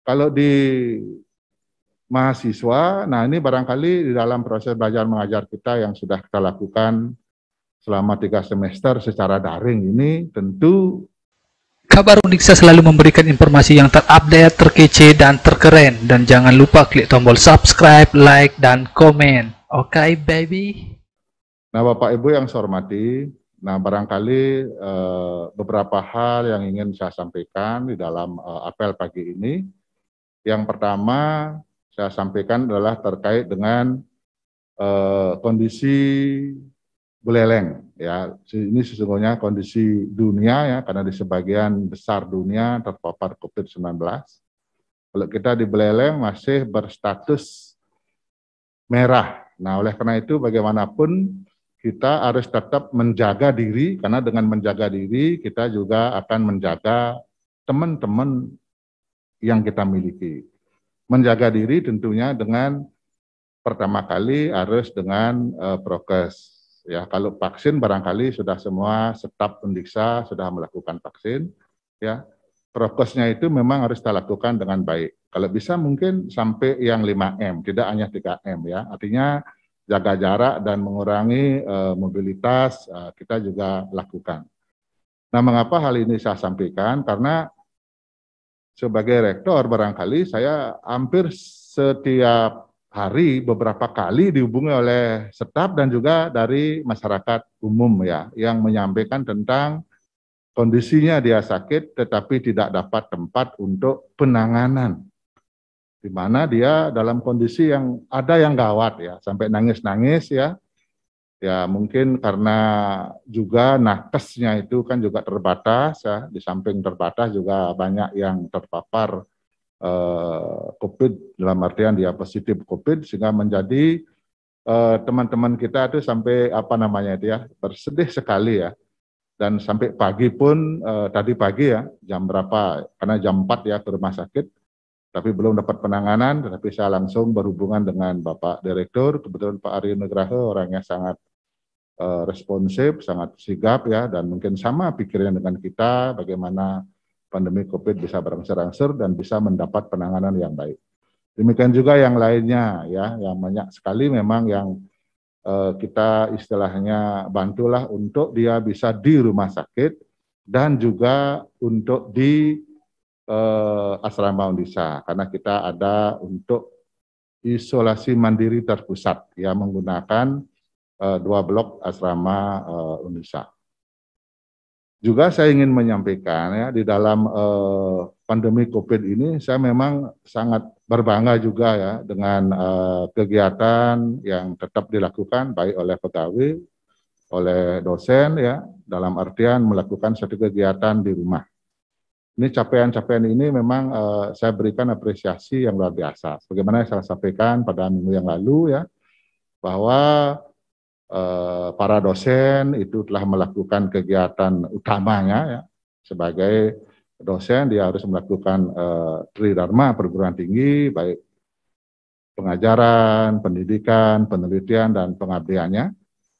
Kalau di mahasiswa, nah ini barangkali di dalam proses belajar mengajar kita yang sudah kita lakukan selama 3 semester secara daring ini tentu Kabar Undiksa selalu memberikan informasi yang terupdate, terkece, dan terkeren. Dan jangan lupa klik tombol subscribe, like, dan komen. Oke, baby? Nah, Bapak Ibu yang saya hormati, nah barangkali beberapa hal yang ingin saya sampaikan di dalam apel pagi ini. Yang pertama saya sampaikan adalah terkait dengan kondisi Buleleng. Ya, ini sesungguhnya kondisi dunia ya, karena di sebagian besar dunia terpapar COVID-19. Kalau kita di Buleleng masih berstatus merah. Nah, oleh karena itu bagaimanapun kita harus tetap menjaga diri, karena dengan menjaga diri kita juga akan menjaga teman-teman yang kita miliki. Menjaga diri tentunya dengan pertama kali harus dengan prokes. Ya, kalau vaksin barangkali sudah semua staf Undiksa sudah melakukan vaksin. Ya, prokesnya itu memang harus kita lakukan dengan baik. Kalau bisa mungkin sampai yang 5M, tidak hanya 3M ya. Artinya jaga jarak dan mengurangi mobilitas kita juga lakukan. Nah, mengapa hal ini saya sampaikan? Karena sebagai rektor barangkali saya hampir setiap hari beberapa kali dihubungi oleh staf dan juga dari masyarakat umum ya yang menyampaikan tentang kondisinya dia sakit tetapi tidak dapat tempat untuk penanganan, di mana dia dalam kondisi yang ada yang gawat ya sampai nangis-nangis ya. Ya mungkin karena juga nakesnya itu kan juga terbatas ya, di samping terbatas juga banyak yang terpapar COVID dalam artian dia positif COVID sehingga menjadi teman-teman kita itu sampai apa namanya itu ya bersedih sekali ya, dan sampai pagi pun tadi pagi ya jam berapa karena jam 4 ya ke rumah sakit tapi belum dapat penanganan, tetapi saya langsung berhubungan dengan Bapak Direktur, kebetulan Pak Aryo Nugraha orangnya sangat responsif, sangat sigap ya, dan mungkin sama pikirnya dengan kita bagaimana pandemi COVID bisa berangsur-angsur dan bisa mendapat penanganan yang baik. Demikian juga yang lainnya ya, yang banyak sekali memang yang kita istilahnya bantulah untuk dia bisa di rumah sakit dan juga untuk di asrama Undisa, karena kita ada untuk isolasi mandiri terpusat yang menggunakan 2 blok asrama Undisa. Juga saya ingin menyampaikan ya di dalam pandemi COVID ini saya memang sangat berbangga juga ya dengan kegiatan yang tetap dilakukan baik oleh pegawai, oleh dosen ya, dalam artian melakukan satu kegiatan di rumah. Ini capaian-capaian ini memang saya berikan apresiasi yang luar biasa. Sebagaimana saya sampaikan pada minggu yang lalu ya, bahwa para dosen itu telah melakukan kegiatan utamanya ya, sebagai dosen dia harus melakukan tridharma perguruan tinggi baik pengajaran, pendidikan, penelitian dan pengabdiannya.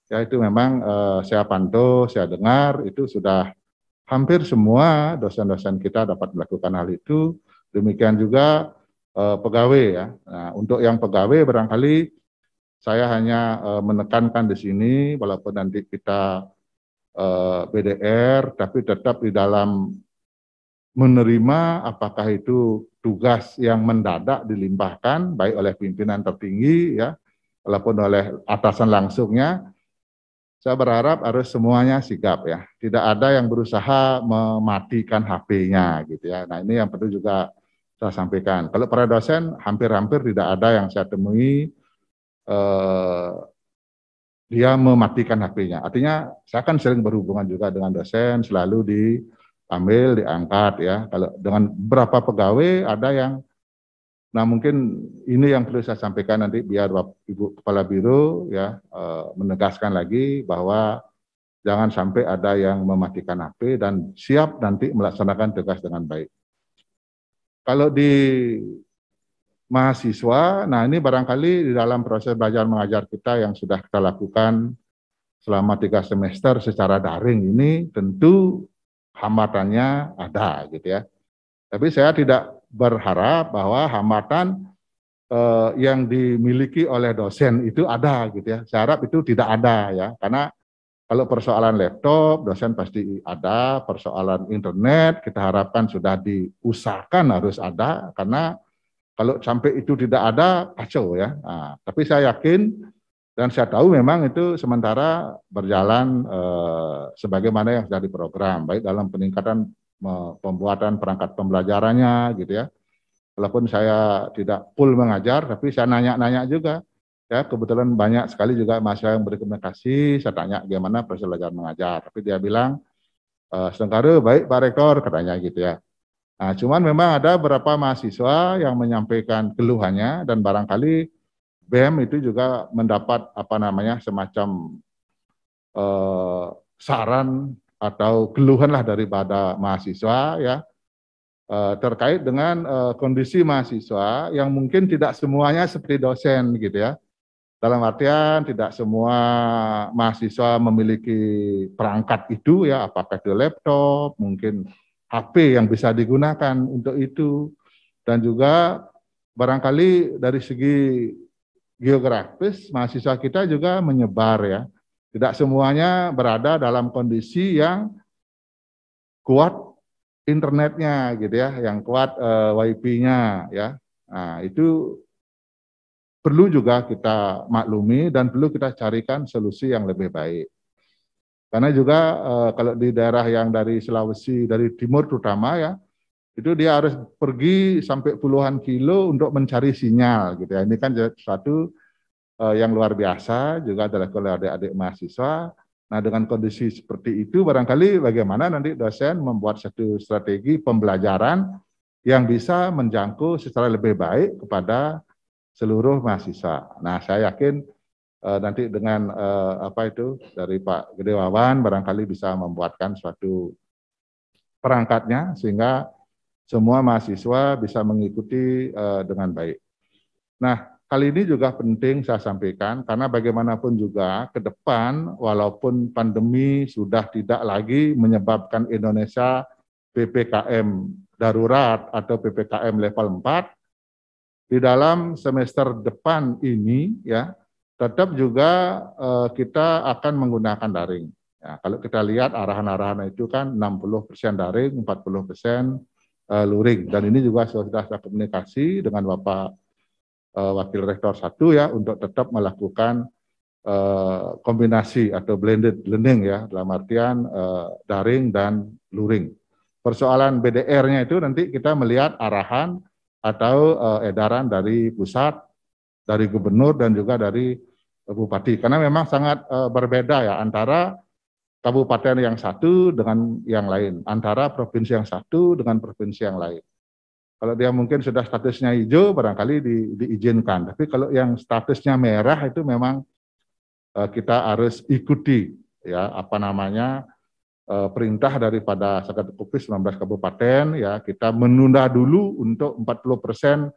Ya itu memang saya pantau, saya dengar itu sudah hampir semua dosen-dosen kita dapat melakukan hal itu. Demikian juga pegawai ya. Nah, untuk yang pegawai barangkali saya hanya menekankan di sini, walaupun nanti kita BDR, tapi tetap di dalam menerima apakah itu tugas yang mendadak dilimpahkan, baik oleh pimpinan tertinggi, ya, walaupun oleh atasan langsungnya, saya berharap harus semuanya sigap ya. Tidak ada yang berusaha mematikan HP-nya gitu ya. Nah ini yang perlu juga saya sampaikan. Kalau para dosen hampir-hampir tidak ada yang saya temui dia mematikan HP-nya. Artinya saya kan sering berhubungan juga dengan dosen, selalu diambil, diangkat ya. Kalau dengan berapa pegawai ada yang, nah mungkin ini yang perlu saya sampaikan nanti biar Ibu Kepala Biro ya menegaskan lagi bahwa jangan sampai ada yang mematikan HP dan siap nanti melaksanakan tugas dengan baik. Kalau di mahasiswa, nah ini barangkali di dalam proses belajar mengajar kita yang sudah kita lakukan selama 3 semester secara daring ini tentu hambatannya ada gitu ya. Tapi saya tidak berharap bahwa hambatan yang dimiliki oleh dosen itu ada gitu ya. Saya harap itu tidak ada ya, karena kalau persoalan laptop, dosen pasti ada, persoalan internet kita harapkan sudah diusahakan harus ada, karena kalau sampai itu tidak ada, kacau ya. Nah, tapi saya yakin dan saya tahu memang itu sementara berjalan sebagaimana yang sudah diprogram, baik dalam peningkatan pembuatan perangkat pembelajarannya gitu ya. Walaupun saya tidak full mengajar, tapi saya nanya-nanya juga. Ya, kebetulan banyak sekali juga mahasiswa yang berkomunikasi, saya tanya bagaimana proses belajar mengajar. Tapi dia bilang, sementara baik Pak Rektor, katanya gitu ya. Nah, cuman memang ada beberapa mahasiswa yang menyampaikan keluhannya, dan barangkali BEM itu juga mendapat semacam saran atau keluhan lah daripada mahasiswa ya, terkait dengan kondisi mahasiswa yang mungkin tidak semuanya seperti dosen gitu ya. Dalam artian tidak semua mahasiswa memiliki perangkat itu ya, apakah itu laptop, mungkin HP yang bisa digunakan untuk itu, dan juga barangkali dari segi geografis mahasiswa kita juga menyebar ya, tidak semuanya berada dalam kondisi yang kuat internetnya gitu ya, yang kuat wifi-nya ya. Nah, itu perlu juga kita maklumi dan perlu kita carikan solusi yang lebih baik. Karena juga kalau di daerah yang dari Sulawesi, dari timur terutama ya, itu dia harus pergi sampai puluhan kilo untuk mencari sinyal gitu ya. Ini kan sesuatu yang luar biasa juga adalah oleh adik-adik mahasiswa. Nah, dengan kondisi seperti itu barangkali bagaimana nanti dosen membuat satu strategi pembelajaran yang bisa menjangkau secara lebih baik kepada seluruh mahasiswa. Nah, saya yakin nanti dengan dari Pak Gede Wawan barangkali bisa membuatkan suatu perangkatnya sehingga semua mahasiswa bisa mengikuti dengan baik. Nah, kali ini juga penting saya sampaikan karena bagaimanapun juga ke depan walaupun pandemi sudah tidak lagi menyebabkan Indonesia PPKM darurat atau PPKM level 4, di dalam semester depan ini ya tetap juga kita akan menggunakan daring. Ya, kalau kita lihat arahan-arahan itu kan 60% daring, 40% luring. Dan ini juga sudah saya komunikasi dengan Bapak Wakil Rektor 1 ya untuk tetap melakukan kombinasi atau blended learning ya, dalam artian daring dan luring. Persoalan BDR-nya itu nanti kita melihat arahan atau edaran dari pusat, dari gubernur dan juga dari bupati. Karena memang sangat berbeda ya antara kabupaten yang satu dengan yang lain, antara provinsi yang satu dengan provinsi yang lain. Kalau dia mungkin sudah statusnya hijau, barangkali diizinkan. Tapi kalau yang statusnya merah itu memang kita harus ikuti ya perintah daripada Satgas 19 kabupaten ya, kita menunda dulu untuk 40%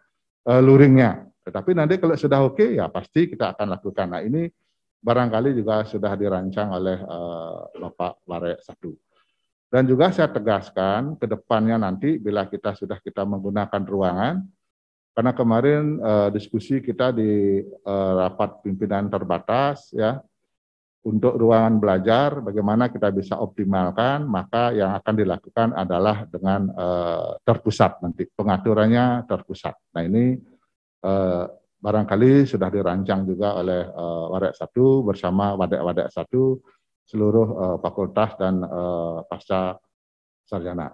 luringnya. Tetapi nanti kalau sudah oke ya pasti kita akan lakukan. Nah, ini barangkali juga sudah dirancang oleh Bapak Warek 1. Dan juga saya tegaskan ke depannya nanti bila kita menggunakan ruangan, karena kemarin diskusi kita di rapat pimpinan terbatas ya, untuk ruangan belajar, bagaimana kita bisa optimalkan, maka yang akan dilakukan adalah dengan terpusat nanti, pengaturannya terpusat. Nah, ini barangkali sudah dirancang juga oleh Warek 1 bersama Wadak-Wadak 1, seluruh fakultas dan pasca sarjana.